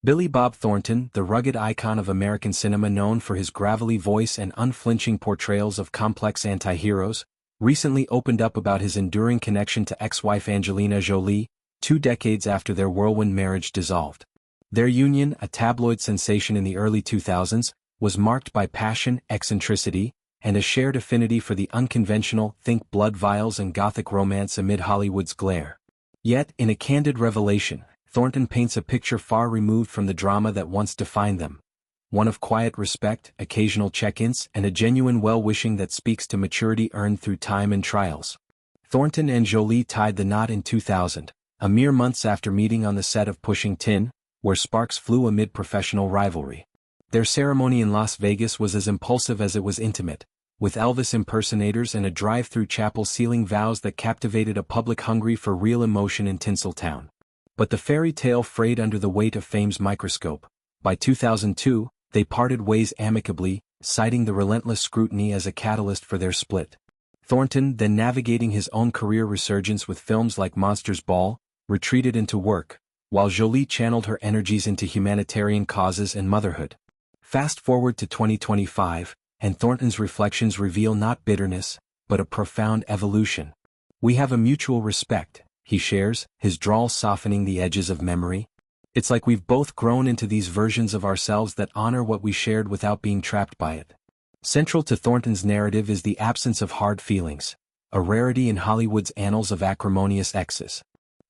Billy Bob Thornton, the rugged icon of American cinema known for his gravelly voice and unflinching portrayals of complex anti-heroes, recently opened up about his enduring connection to ex-wife Angelina Jolie, 2 decades after their whirlwind marriage dissolved. Their union, a tabloid sensation in the early 2000s, was marked by passion, eccentricity, and a shared affinity for the unconventional, think blood vials and gothic romance amid Hollywood's glare. Yet, in a candid revelation, Thornton paints a picture far removed from the drama that once defined them. One of quiet respect, occasional check-ins, and a genuine well-wishing that speaks to maturity earned through time and trials. Thornton and Jolie tied the knot in 2000, a mere months after meeting on the set of Pushing Tin, where sparks flew amid professional rivalry. Their ceremony in Las Vegas was as impulsive as it was intimate, with Elvis impersonators and a drive-through chapel sealing vows that captivated a public hungry for real emotion in Tinseltown. But the fairy tale frayed under the weight of fame's microscope. By 2002, they parted ways amicably, citing the relentless scrutiny as a catalyst for their split. Thornton, then navigating his own career resurgence with films like Monsters Ball, retreated into work, while Jolie channeled her energies into humanitarian causes and motherhood. Fast forward to 2025, and Thornton's reflections reveal not bitterness, but a profound evolution. "We have a mutual respect," he shares, his drawl softening the edges of memory. "It's like we've both grown into these versions of ourselves that honor what we shared without being trapped by it." Central to Thornton's narrative is the absence of hard feelings, a rarity in Hollywood's annals of acrimonious exes.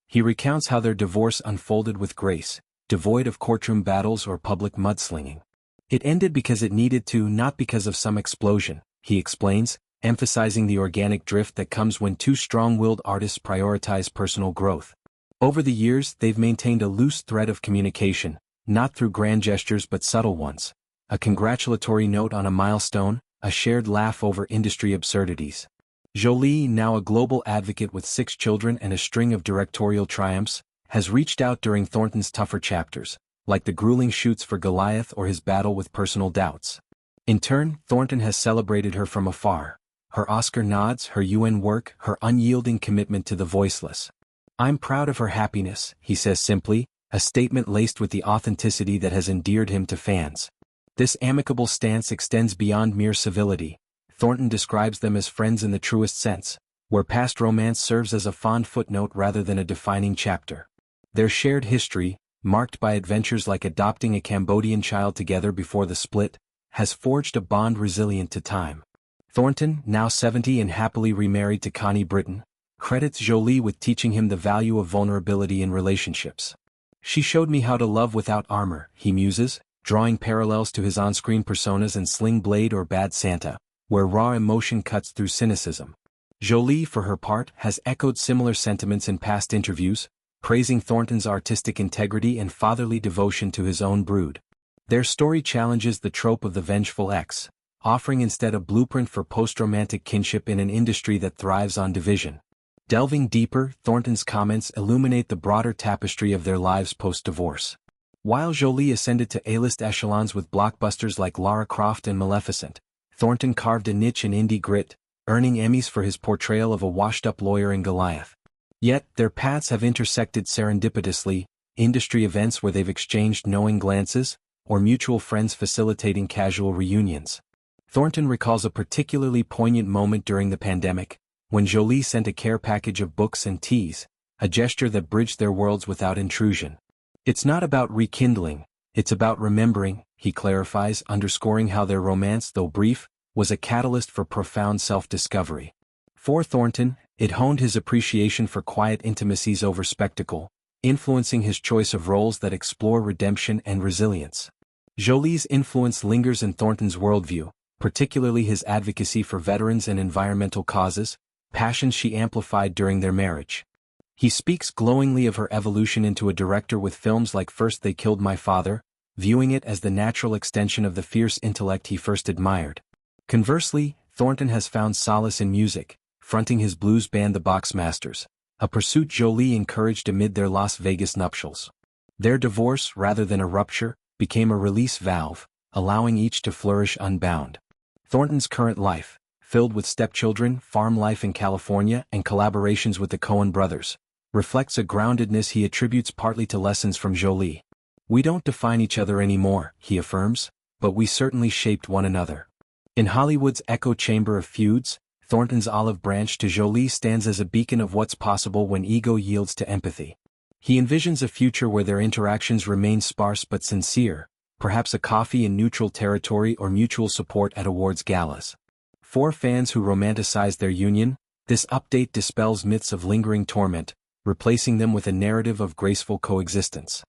He recounts how their divorce unfolded with grace, devoid of courtroom battles or public mudslinging. "It ended because it needed to, not because of some explosion," he explains, emphasizing the organic drift that comes when two strong-willed artists prioritize personal growth. Over the years, they've maintained a loose thread of communication, not through grand gestures but subtle ones. A congratulatory note on a milestone, a shared laugh over industry absurdities. Jolie, now a global advocate with 6 children and a string of directorial triumphs, has reached out during Thornton's tougher chapters, like the grueling shoots for Goliath or his battle with personal doubts. In turn, Thornton has celebrated her from afar. Her Oscar nods, her UN work, her unyielding commitment to the voiceless. "I'm proud of her happiness," he says simply, a statement laced with the authenticity that has endeared him to fans. This amicable stance extends beyond mere civility. Thornton describes them as friends in the truest sense, where past romance serves as a fond footnote rather than a defining chapter. Their shared history, marked by adventures like adopting a Cambodian child together before the split, has forged a bond resilient to time. Thornton, now 70 and happily remarried to Connie Britton, credits Jolie with teaching him the value of vulnerability in relationships. "She showed me how to love without armor," he muses, drawing parallels to his on-screen personas in Sling Blade or Bad Santa, where raw emotion cuts through cynicism. Jolie, for her part, has echoed similar sentiments in past interviews, praising Thornton's artistic integrity and fatherly devotion to his own brood. Their story challenges the trope of the vengeful ex, offering instead a blueprint for post-romantic kinship in an industry that thrives on division. Delving deeper, Thornton's comments illuminate the broader tapestry of their lives post-divorce. While Jolie ascended to A-list echelons with blockbusters like Lara Croft and Maleficent, Thornton carved a niche in indie grit, earning Emmys for his portrayal of a washed-up lawyer in Goliath. Yet, their paths have intersected serendipitously, industry events where they've exchanged knowing glances, or mutual friends facilitating casual reunions. Thornton recalls a particularly poignant moment during the pandemic, when Jolie sent a care package of books and teas, a gesture that bridged their worlds without intrusion. "It's not about rekindling, it's about remembering," he clarifies, underscoring how their romance, though brief, was a catalyst for profound self-discovery. For Thornton, it honed his appreciation for quiet intimacies over spectacle, influencing his choice of roles that explore redemption and resilience. Jolie's influence lingers in Thornton's worldview, particularly his advocacy for veterans and environmental causes, passions she amplified during their marriage. He speaks glowingly of her evolution into a director with films like First They Killed My Father, viewing it as the natural extension of the fierce intellect he first admired. Conversely, Thornton has found solace in music, fronting his blues band the Boxmasters, a pursuit Jolie encouraged amid their Las Vegas nuptials. Their divorce, rather than a rupture, became a release valve, allowing each to flourish unbound. Thornton's current life, filled with stepchildren, farm life in California, and collaborations with the Coen brothers, reflects a groundedness he attributes partly to lessons from Jolie. "We don't define each other anymore," he affirms, "but we certainly shaped one another." In Hollywood's echo chamber of feuds, Thornton's olive branch to Jolie stands as a beacon of what's possible when ego yields to empathy. He envisions a future where their interactions remain sparse but sincere, perhaps a coffee in neutral territory or mutual support at awards galas. For fans who romanticize their union, this update dispels myths of lingering torment, replacing them with a narrative of graceful coexistence.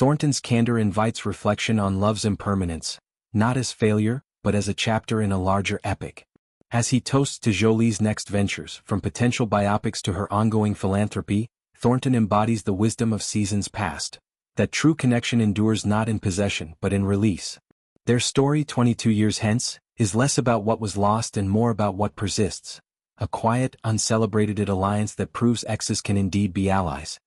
Thornton's candor invites reflection on love's impermanence, not as failure, but as a chapter in a larger epic. As he toasts to Jolie's next ventures, from potential biopics to her ongoing philanthropy, Thornton embodies the wisdom of seasons past, that true connection endures not in possession but in release. Their story 22 years hence is less about what was lost and more about what persists, a quiet, uncelebrated alliance that proves exes can indeed be allies.